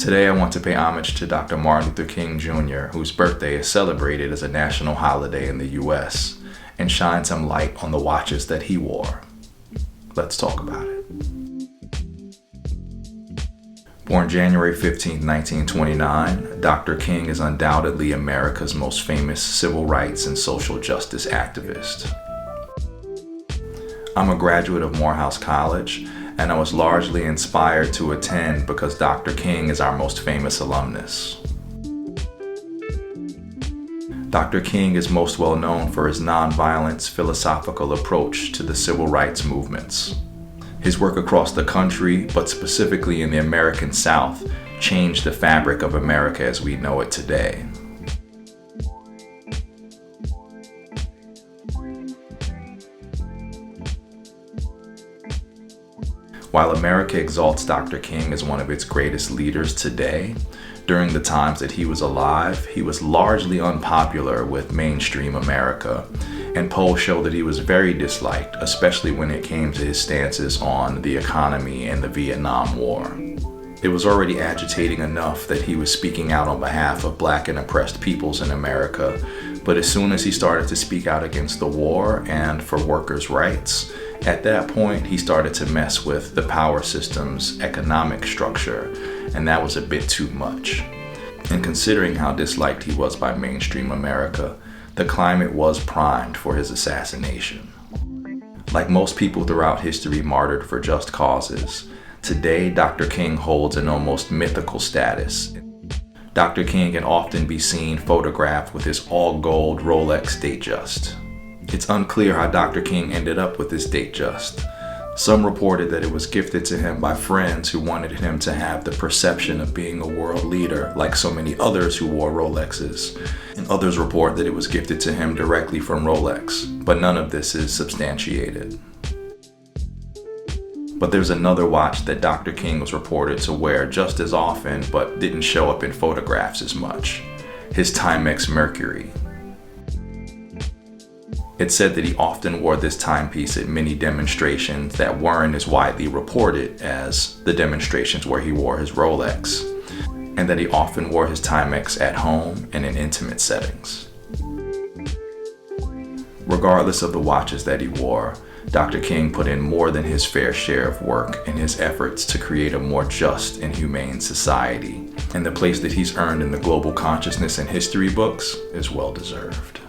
Today I want to pay homage to Dr. Martin Luther King Jr., whose birthday is celebrated as a national holiday in the US, and shine some light on the watches that he wore. Let's talk about it. Born January 15, 1929, Dr. King is undoubtedly America's most famous civil rights and social justice activist. I'm a graduate of Morehouse College, and I was largely inspired to attend because Dr. King is our most famous alumnus. Dr. King is most well known for his nonviolence philosophical approach to the civil rights movements. His work across the country, but specifically in the American South, changed the fabric of America as we know it today. While America exalts Dr. King as one of its greatest leaders today, during the times that he was alive, he was largely unpopular with mainstream America, and polls show that he was very disliked, especially when it came to his stances on the economy and the Vietnam War. It was already agitating enough that he was speaking out on behalf of Black and oppressed peoples in America, but as soon as he started to speak out against the war and for workers' rights, at that point, he started to mess with the power system's economic structure, and that was a bit too much. And considering how disliked he was by mainstream America, the climate was primed for his assassination. Like most people throughout history martyred for just causes, today Dr. King holds an almost mythical status. Dr. King can often be seen photographed with his all-gold Rolex Datejust. It's unclear how Dr. King ended up with this Datejust. Some reported that it was gifted to him by friends who wanted him to have the perception of being a world leader, like so many others who wore Rolexes. And others report that it was gifted to him directly from Rolex, but none of this is substantiated. But there's another watch that Dr. King was reported to wear just as often, but didn't show up in photographs as much: his Timex Mercury. It's said that he often wore this timepiece at many demonstrations that weren't as widely reported as the demonstrations where he wore his Rolex, and that he often wore his Timex at home and in intimate settings. Regardless of the watches that he wore, Dr. King put in more than his fair share of work in his efforts to create a more just and humane society, and the place that he's earned in the global consciousness and history books is well deserved.